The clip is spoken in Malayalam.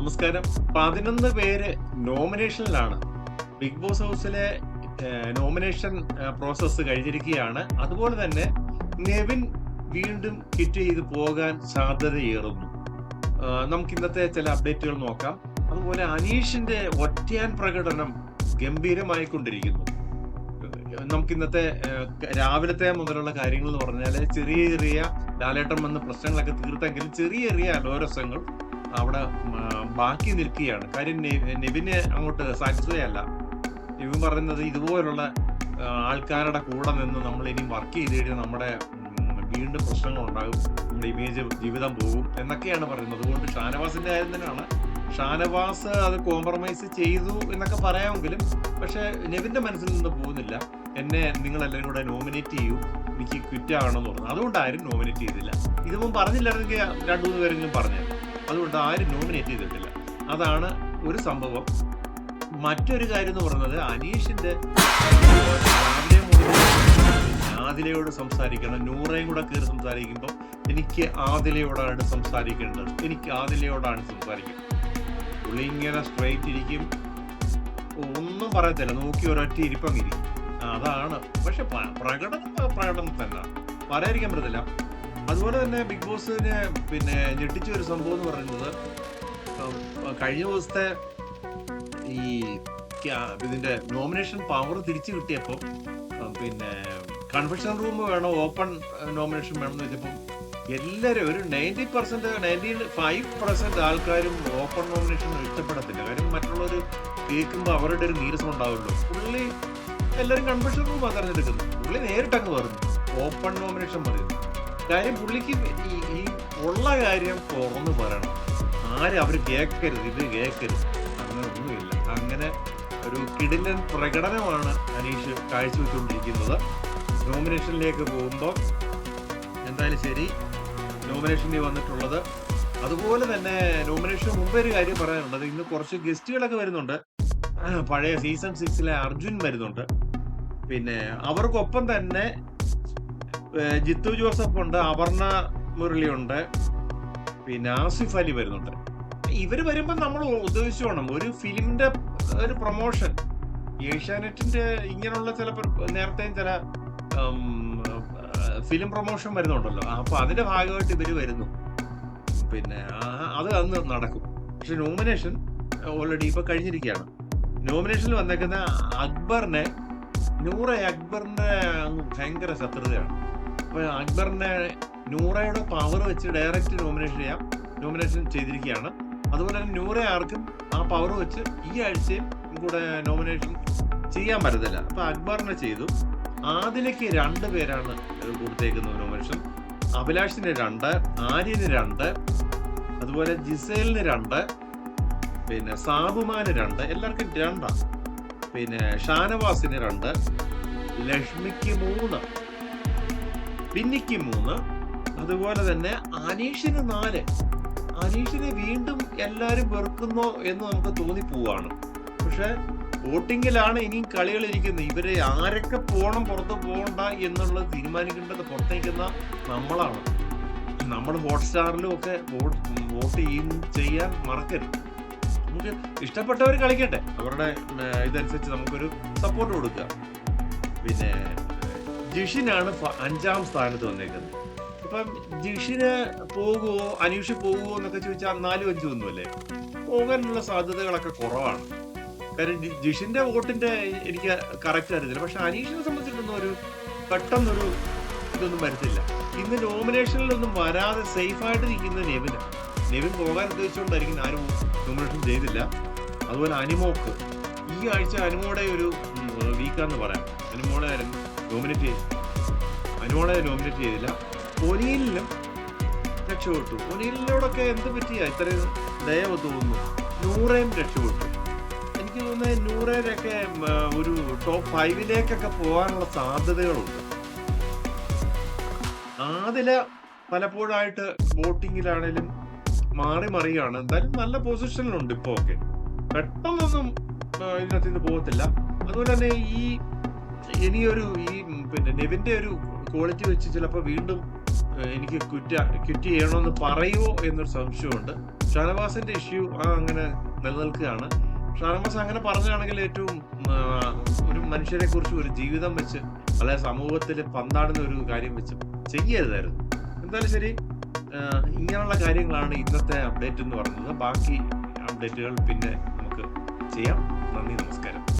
നമസ്കാരം. 11 പേര് നോമിനേഷനിലാണ്. ബിഗ് ബോസ് ഹൗസിലെ നോമിനേഷൻ പ്രോസസ്സ് കഴിഞ്ഞിരിക്കുകയാണ്. അതുപോലെ തന്നെ നെവിൻ വീണ്ടും ക്വിറ്റ് ചെയ്ത് പോകാൻ സാധ്യതയേറുന്നു. നമുക്ക് ഇന്നത്തെ ചില അപ്ഡേറ്റുകൾ നോക്കാം. അതുപോലെ അനീഷിന്റെ ഒറ്റയാൻ പ്രകടനം ഗംഭീരമായിക്കൊണ്ടിരിക്കുന്നു. നമുക്ക് ഇന്നത്തെ രാവിലത്തെ മുതലുള്ള കാര്യങ്ങൾ എന്ന് പറഞ്ഞാൽ ചെറിയ ലാലേട്ടൻ വന്ന പ്രശ്നങ്ങളൊക്കെ തീർത്തെങ്കിലും ചെറിയ അലോരസങ്ങൾ അവിടെ ബാക്കി നിൽക്കുകയാണ്. കാര്യം നെവിന് അങ്ങോട്ട് സാറ്റിസ്ഫൈ അല്ല. നെവിൻ പറയുന്നത് ഇതുപോലുള്ള ആൾക്കാരുടെ കൂടെ നിന്ന് നമ്മൾ ഇനി വർക്ക് ചെയ്ത് കഴിഞ്ഞാൽ നമ്മുടെ വീണ്ടും പ്രശ്നങ്ങൾ ഉണ്ടാകും, നമ്മുടെ ഇമേജ് ജീവിതം പോകും എന്നൊക്കെയാണ് പറയുന്നത്. അതുകൊണ്ട് ഷാനവാസിന്റെ കാര്യം തന്നെയാണ്. ഷാനവാസ് അത് കോംപ്രമൈസ് ചെയ്തു എന്നൊക്കെ പറയാമെങ്കിലും പക്ഷെ നെവിന്റെ മനസ്സിൽ നിന്ന് പോകുന്നില്ല. എന്നെ നിങ്ങൾ എല്ലാവരും കൂടെ നോമിനേറ്റ് ചെയ്യൂ, എനിക്ക് ക്വിറ്റ് ആവണമെന്ന് പറഞ്ഞു. അതുകൊണ്ട് ആരും നോമിനേറ്റ് ചെയ്തില്ല. ഇതൊന്നും പറഞ്ഞില്ലായിരുന്നെങ്കിൽ 2-3 പേരെങ്കിലും പറഞ്ഞു. അതുകൊണ്ട് ആരും നോമിനേറ്റ് ചെയ്തിട്ടില്ല. അതാണ് ഒരു സംഭവം. മറ്റൊരു കാര്യം എന്ന് പറയുന്നത് അനീഷിന്റെ ആദിലയോട് സംസാരിക്കണം. നൂറയും കൂടെ കയറി സംസാരിക്കുമ്പോൾ എനിക്ക് ആദിലയോടാണ് സംസാരിക്കേണ്ടത്, എനിക്ക് ആദിലയോടാണ് സംസാരിക്കുന്നത്. പുള്ളി ഇങ്ങനെ സ്ട്രൈറ്റ് ഇരിക്കും, ഒന്നും പറയത്തില്ല, നോക്കി ഒരൊറ്റ ഇരിപ്പങ്ങിരിക്കും. അതാണ്. പക്ഷെ പ്രകടനം തന്നെ പറയാതിരിക്കാൻ പറ്റത്തില്ല. അതുപോലെ തന്നെ ബിഗ് ബോസിനെ ഞെട്ടിച്ച ഒരു സംഭവം എന്ന് പറയുന്നത് കഴിഞ്ഞ ദിവസത്തെ ഈ ഇതിന്റെ നോമിനേഷൻ പവർ തിരിച്ചു കിട്ടിയപ്പോൾ കൺവെൻഷൻ റൂം വേണോ ഓപ്പൺ നോമിനേഷൻ വേണം എന്ന് വെച്ചപ്പോൾ എല്ലാവരും ഒരു 95% ആൾക്കാരും ഓപ്പൺ നോമിനേഷൻ ഇഷ്ടപ്പെടത്തില്ല. കാര്യം മറ്റുള്ളവർ കേൾക്കുമ്പോൾ അവരുടെ ഒരു നീരസം ഉണ്ടാവുമല്ലോ. പുള്ളി എല്ലാവരും കൺവെൻഷൻ റൂമാണ് തെരഞ്ഞെടുക്കുന്നത്. പുള്ളി നേരിട്ടങ്ങ് പറഞ്ഞു ഓപ്പൺ നോമിനേഷൻ മതി. കാര്യം പുള്ളിക്ക് ഈ ഉള്ള കാര്യം തുറന്ന് പറയണം. ആരും അവർ കേൾക്കരുത്, ഇത് കേൾക്കരുത്, അങ്ങനെ ഒന്നുമില്ല. അങ്ങനെ ഒരു കിടിലൻ പ്രകടനമാണ് അനീഷ് കാഴ്ചവെച്ചുകൊണ്ടിരിക്കുന്നത്. നോമിനേഷനിലേക്ക് പോകുമ്പോൾ എന്തായാലും ശരി, നോമിനേഷനിൽ വന്നിട്ടുള്ളത്. അതുപോലെ തന്നെ നോമിനേഷന് മുമ്പേ ഒരു കാര്യം പറയാനുള്ളത്, ഇന്ന് കുറച്ച് ഗസ്റ്റുകളൊക്കെ വരുന്നുണ്ട്. പഴയ സീസൺ 6 അർജുൻ വരുന്നുണ്ട്. അവർക്കൊപ്പം തന്നെ ജിത്തു ജോസഫ് ഉണ്ട്, അപർണ മുരളി ഉണ്ട്, ആസിഫ് അലി വരുന്നുണ്ട്. ഇവര് വരുമ്പോ നമ്മൾ ഉദ്ദേശിച്ചോണം ഒരു ഫിലിമിന്റെ ഒരു പ്രൊമോഷൻ. ഏഷ്യാനെറ്റിന്റെ ഇങ്ങനെയുള്ള ചില നേരത്തെയും ചില ഫിലിം പ്രൊമോഷൻ വരുന്നുണ്ടല്ലോ. അപ്പൊ അതിന്റെ ഭാഗമായിട്ട് ഇവര് വരുന്നു. അത് അന്ന് നടക്കും. പക്ഷെ നോമിനേഷൻ ഓൾറെഡി ഇപ്പൊ കഴിഞ്ഞിരിക്കുകയാണ്. നോമിനേഷനിൽ വന്നേക്കുന്ന അക്ബറിന്റെ ഭയങ്കര ശത്രുതയാണ്. അപ്പൊ അക്ബറിനെ നൂറയുടെ പവർ വെച്ച് ഡയറക്റ്റ് നോമിനേഷൻ ചെയ്തിരിക്കുകയാണ്. അതുപോലെ തന്നെ നൂറ ആർക്കും ആ പവർ വെച്ച് ഈ ആഴ്ചയും കൂടെ നോമിനേഷൻ ചെയ്യാൻ പറ്റത്തില്ല. അപ്പൊ അക്ബറിനെ ചെയ്തു. ആദിലയ്ക്ക് 2 പേരാണ് കൊടുത്തേക്കുന്നത് നോമിനേഷൻ. അഭിലാഷിന് 2, ആര്യന് 2, അതുപോലെ ജിസേലിന് 2, സാബുമാന് 2, എല്ലാവർക്കും 2. ഷാനവാസിന് 2, ലക്ഷ്മിക്ക് 3, ബിന്നിക്ക് 3, അതുപോലെ തന്നെ അനീഷിന് 4. അനീഷിനെ വീണ്ടും എല്ലാരും വെറുക്കുന്നോ എന്ന് നമുക്ക് തോന്നിപ്പോവാണ്. പക്ഷെ വോട്ടിങ്ങിലാണ് ഇനിയും കളികൾ ഇരിക്കുന്നത്. ഇവരെ ആരൊക്കെ പോകണം പുറത്ത് പോകണ്ട എന്നുള്ളത് തീരുമാനിക്കേണ്ടത് പുറത്തേക്കുന്ന നമ്മളാണ്. നമ്മൾ ഹോട്ട്സ്റ്റാറിലും ഒക്കെ വോട്ട് ചെയ്യാൻ മറക്കരുത്. നമുക്ക് ഇഷ്ടപ്പെട്ടവർ കളിക്കട്ടെ, അവരുടെ ഇതനുസരിച്ച് നമുക്കൊരു സപ്പോർട്ട് കൊടുക്കുക. ജിഷിനാണ് 5ാം സ്ഥാനത്ത് വന്നേക്കുന്നത്. ഇപ്പം ജിഷിന് പോകുമോ അനീഷ് പോകുമോ എന്നൊക്കെ ചോദിച്ചാൽ 4-5 ഒന്നുമല്ലേ, പോകാനുള്ള സാധ്യതകളൊക്കെ കുറവാണ്. കാര്യം ജിഷിന്റെ വോട്ടിന്റെ എനിക്ക് കറക്റ്റ് അറിയത്തില്ല. പക്ഷെ അനീഷിനെ സംബന്ധിച്ചിട്ടൊന്നും ഒരു പെട്ടെന്നൊരു ഇതൊന്നും വരത്തില്ല. ഇന്ന് നോമിനേഷനിലൊന്നും വരാതെ സേഫായിട്ട് നിൽക്കുന്ന നെവിൻ പോകാൻ ഉദ്ദേശിച്ചുകൊണ്ടായിരിക്കും ആരും നോമിനേഷൻ ചെയ്തില്ല. അതുപോലെ അനിമോക്ക് ഈ ആഴ്ച അനുമോടെ ഒരു വീക്കാന്ന് പറയാം. അനുമോളെ നോമിനേറ്റ് ചെയ്തില്ല. ഒനീലിനും രക്ഷപ്പെട്ടു. ഒനീലിനോടൊക്കെ എന്ത് പറ്റിയാ ഇത്രയും ദയവ് തോന്നുന്നു. നൂറയും രക്ഷപ്പെട്ടു. എനിക്ക് തോന്നുന്നത് നൂറേനൊക്കെ ഒരു ടോപ്പ് 5-ലേക്കൊക്കെ പോകാനുള്ള സാധ്യതകളുണ്ട്. ആദില പലപ്പോഴായിട്ട് വോട്ടിങ്ങിലാണേലും മറിയാണ്. എന്തായാലും നല്ല പൊസിഷനിലുണ്ട് ഇപ്പൊ. ഒക്കെ പെട്ടെന്നൊന്നും ഇതിനകത്ത് നിന്ന് പോകത്തില്ല. അതുപോലെ തന്നെ ഇനിയൊരു നെവിന്റെ ഒരു ക്വാളിറ്റി വെച്ച് ചിലപ്പോൾ വീണ്ടും എനിക്ക് ക്വിറ്റ് ചെയ്യണമെന്ന് പറയുമോ എന്നൊരു സംശയമുണ്ട്. ഷാനവാസിന്റെ ഇഷ്യൂ അങ്ങനെ നിലനിൽക്കുകയാണ്. ഷാനവാസ് അങ്ങനെ പറഞ്ഞാണെങ്കിൽ ഏറ്റവും ഒരു മനുഷ്യരെ കുറിച്ച് ഒരു ജീവിതം വെച്ച് അല്ലെ സമൂഹത്തിൽ പന്താടുന്ന ഒരു കാര്യം വെച്ച് ചെയ്യരുതായിരുന്നു. എന്തായാലും ശരി, ഇങ്ങനെയുള്ള കാര്യങ്ങളാണ് ഇന്നത്തെ അപ്ഡേറ്റ് എന്ന് പറയുന്നത്. ബാക്കി അപ്ഡേറ്റുകൾ പിന്നെ നമുക്ക് ചെയ്യാം. നന്ദി, നമസ്കാരം.